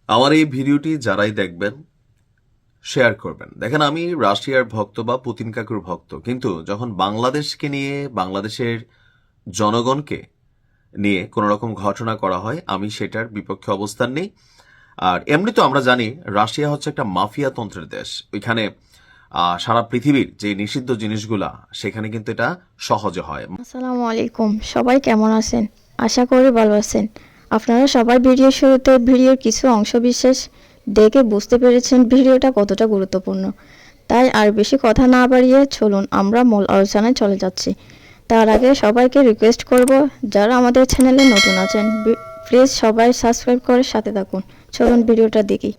আমার এই ভিডিওটি যারাই দেখবেন শেয়ার করবেন। দেখেন, আমি রাশিয়ার ভক্ত বা পুতিন কাকুর ভক্ত, কিন্তু যখন বাংলাদেশকে নিয়ে, বাংলাদেশের জনগণকে নিয়ে কোনো রকম ঘটনা করা হয়, আমি সেটার বিপক্ষে অবস্থান নেই। আর এমনি তো আমরা জানি রাশিয়া হচ্ছে একটা মাফিয়া তন্ত্রের দেশ। ওইখানে সারা পৃথিবীর যে নিষিদ্ধ জিনিসগুলা সেখানে কিন্তু এটা সহজে হয়। আসসালামু আলাইকুম, সবাই কেমন আছেন? আশা করি ভালো আছেন। আপনারা সবাই ভিডিওর শুরুতে ভিডিওর কিছু অংশবিশেষ দেখে বুঝতে পেরেছেন ভিডিওটা কতটা গুরুত্বপূর্ণ। তাই আর বেশি কথা না বাড়িয়ে চলুন আমরা মূল আলোচনায় চলে যাচ্ছি। তার আগে সবাইকে রিকোয়েস্ট করব, যারা আমাদের চ্যানেলে নতুন আছেন প্লিজ সবাই সাবস্ক্রাইব করে সাথে থাকুন। চলুন ভিডিওটা দেখি।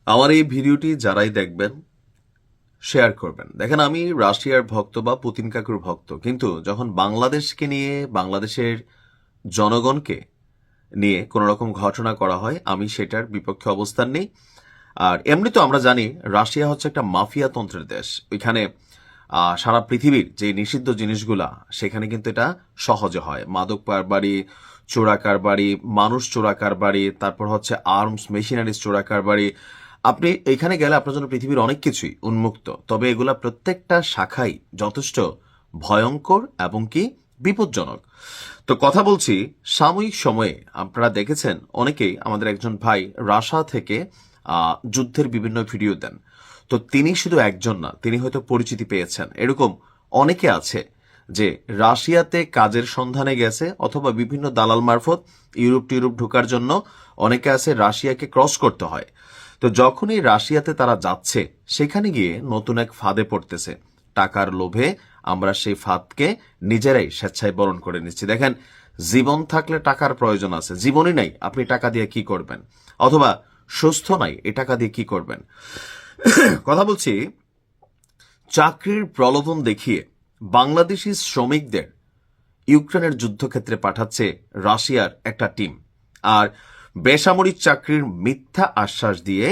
আমার এই ভিডিওটি যারাই দেখবেন শেয়ার করবেন। দেখেন, আমি রাশিয়ার ভক্ত বা পুতিন কাকুর ভক্ত, কিন্তু যখন বাংলাদেশকে নিয়ে, বাংলাদেশের জনগণকে নিয়ে কোনো রকম ঘটনা করা হয়, আমি সেটার বিপক্ষে অবস্থান নেই। আর এমনি তো আমরা জানি রাশিয়া হচ্ছে একটা মাফিয়া তন্ত্রের দেশ। ওইখানে সারা পৃথিবীর যে নিষিদ্ধ জিনিসগুলা সেখানে কিন্তু এটা সহজে হয়। মাদক কারবারি, চোরা কারবারি, মানুষ চোরা কারবারি, তারপর হচ্ছে আর্মস মেশিনারিজ চোরা কারবারি। আপনি এখানে গেলে আপনার জন্য পৃথিবীর অনেক কিছুই উন্মুক্ত, তবে এগুলা প্রত্যেকটা শাখাই যথেষ্ট ভয়ঙ্কর এবং কি বিপজ্জনক। তো কথা বলছি, সাময়িক সময়ে আপনারা দেখেছেন অনেকেই, আমাদের একজন ভাই রাশিয়া থেকে যুদ্ধের বিভিন্ন ভিডিও দেন। তো তিনি শুধু একজন না, তিনি হয়তো পরিচিতি পেয়েছেন, এরকম অনেকে আছে যে রাশিয়াতে কাজের সন্ধানে গেছে অথবা বিভিন্ন দালাল মারফত ইউরোপ ঢোকার জন্য অনেকে আছে রাশিয়াকে ক্রস করতে হয়। তো যখনই রাশিয়াতে তারা যাচ্ছে, সেখানে গিয়ে নতুন এক ফাঁদে পড়তেছে। টাকার লোভে আমরা সেই ফাঁদকে নিজেরাই স্বেচ্ছায় বরণ করে নিচ্ছি। দেখেন, জীবন থাকলে টাকার প্রয়োজন আছে, জীবনই নাই, আপনি টাকা দিয়ে কি করবেন? অথবা সুস্থ নাই, এ টাকা দিয়ে কি করবেন? কথা বলছি, চাকরির প্রলোভন দেখিয়ে বাংলাদেশি শ্রমিকদের ইউক্রেনের যুদ্ধক্ষেত্রে পাঠাচ্ছে রাশিয়ার একটা টিম। আর বেসামরিক চাকরির মিথ্যা আশ্বাস দিয়ে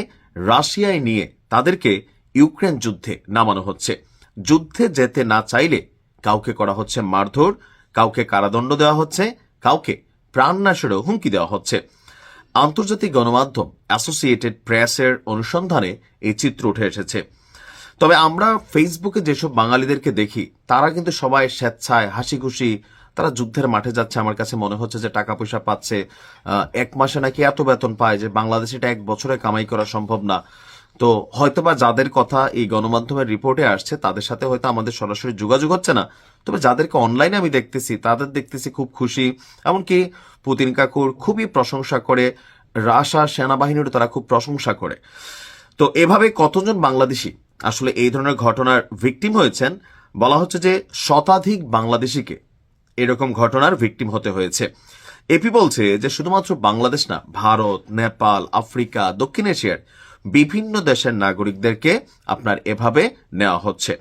রাশিয়ায় নিয়ে তাদেরকে ইউক্রেন যুদ্ধে নামানো হচ্ছে। যুদ্ধে যেতে না চাইলে কাউকে করা হচ্ছে মারধর, কাউকে কারাদণ্ড দেওয়া হচ্ছে, কাউকে প্রাণনাশেরও হুমকি দেওয়া হচ্ছে। আন্তর্জাতিক গণমাধ্যম অ্যাসোসিয়েটেড প্রেসের অনুসন্ধানে এই চিত্র উঠে এসেছে। তবে আমরা ফেসবুকে যেসব বাঙালিদেরকে দেখি, তারা কিন্তু সবাই স্বেচ্ছায় হাসি খুশি তারা যুদ্ধের মাঠে যাচ্ছে। আমার কাছে মনে হচ্ছে যে টাকা পয়সা পাচ্ছে, এক মাসে নাকি এত বেতন পায় যে বাংলাদেশে এটা এক বছরে কামাই করা সম্ভব না। তো হয়তোবা যাদের কথা এই গণমাধ্যমের রিপোর্টে আসছে তাদের সাথে হয়তো আমাদের সরাসরি যোগাযোগ হচ্ছে না, তবে যাদেরকে অনলাইনে আমি দেখতেছি তাদের দেখতেছি খুব খুশি। এমনকি পুতিন কাকুর খুবই প্রশংসা করে, রাশিয়া সেনাবাহিনীরও তারা খুব প্রশংসা করে। তো এভাবে কতজন বাংলাদেশি আসলে এই ধরনের ঘটনার ভিকটিম হয়েছেন? বলা হচ্ছে যে শতাধিক বাংলাদেশিকে এরকম ঘটনার ভিকটিম হতে হয়েছে। এপি বলছে যে শুধুমাত্র বাংলাদেশ না, ভারত, নেপাল, আফ্রিকা, দক্ষিণ এশিয়ার বিভিন্ন দেশের নাগরিকদেরকে আপনার এভাবে নেওয়া হচ্ছে।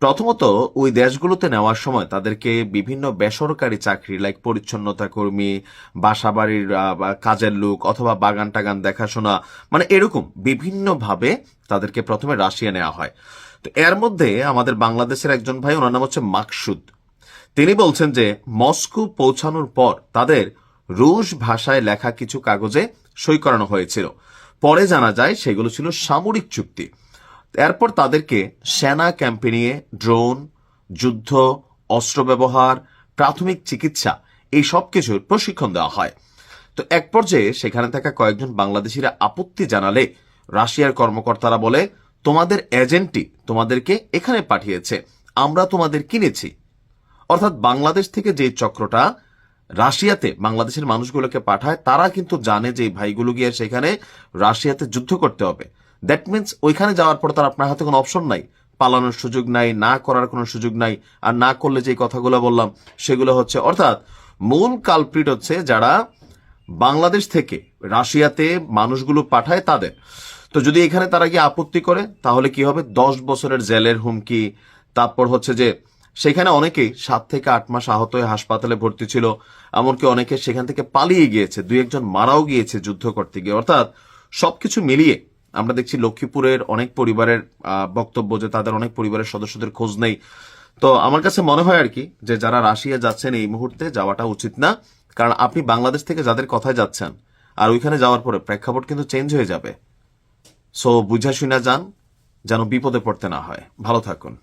প্রথমত, ওই দেশগুলোতে নেওয়ার সময় তাদেরকে বিভিন্ন বেসরকারি চাকরি, লাইক পরিচ্ছন্নতা কর্মী, বাসাবাড়ির কাজের লোক, অথবা বাগান টাগান দেখাশোনা, মানে এরকম বিভিন্নভাবে তাদেরকে প্রথমে রাশিয়া নেওয়া হয়। তো এর মধ্যে আমাদের বাংলাদেশের একজন ভাই, ওনার নাম হচ্ছে মাকসুদ, তিনি বলছেন যে মস্কো পৌঁছানোর পর তাদের রুশ ভাষায় লেখা কিছু কাগজে সই করানো হয়েছিল। পরে জানা যায় সেগুলো ছিল সামরিক চুক্তি। এরপর তাদেরকে সেনা ক্যাম্পে নিয়ে ড্রোন, যুদ্ধ, অস্ত্র ব্যবহার, প্রাথমিক চিকিৎসা, এই সব কিছুর প্রশিক্ষণ দেওয়া হয়। তো এক পর্যায়ে সেখানে থাকা কয়েকজন বাংলাদেশিরা আপত্তি জানালে রাশিয়ার কর্মকর্তারা বলে, তোমাদের এজেন্টই তোমাদেরকে এখানে পাঠিয়েছে, আমরা তোমাদের কিনেছি। অর্থাৎ বাংলাদেশ থেকে যে চক্রটা রাশিয়াতে বাংলাদেশের মানুষগুলোকে পাঠায়, তারা কিন্তু জানে যে এই ভাইগুলো গিয়ে সেখানে রাশিয়াতে যুদ্ধ করতে হবে। দ্যাট মিনস ওইখানে যাওয়ার পর তার আপনার হাতে কোনো অপশন নাই, পালানোর সুযোগ নাই, না করার কোনো সুযোগ নাই। আর না করলে যে কথাগুলো বললাম সেগুলো হচ্ছে, অর্থাৎ মূল কালপ্রিট হচ্ছে যারা বাংলাদেশ থেকে রাশিয়াতে মানুষগুলো পাঠায় তাদের। তো যদি এখানে তারা গিয়ে আপত্তি করে তাহলে কি হবে? 10 বছরের জেলের হুমকি। তারপর হচ্ছে যে সেখানে অনেকেই 7 থেকে 8 মাস আহত হয়ে হাসপাতালে ভর্তি ছিল। এমনকি অনেকে সেখান থেকে পালিয়ে গিয়েছে, 2-1 জন মারাও গিয়েছে যুদ্ধ করতে গিয়ে। অর্থাৎ সবকিছু মিলিয়ে আমরা দেখছি লক্ষ্মীপুরের অনেক পরিবারের বক্তব্য যে তাদের অনেক পরিবারের সদস্যদের খোঁজ নেই। তো আমার কাছে মনে হয় আর কি যে যারা রাশিয়া যাচ্ছেন এই মুহূর্তে যাওয়াটা উচিত না। কারণ আপনি বাংলাদেশ থেকে যাদের কথায় যাচ্ছেন, আর ওইখানে যাওয়ার পরে প্রেক্ষাপট কিন্তু চেঞ্জ হয়ে যাবে। সো বুঝা শুনা যান, যেন বিপদে পড়তে না হয়। ভালো থাকুন।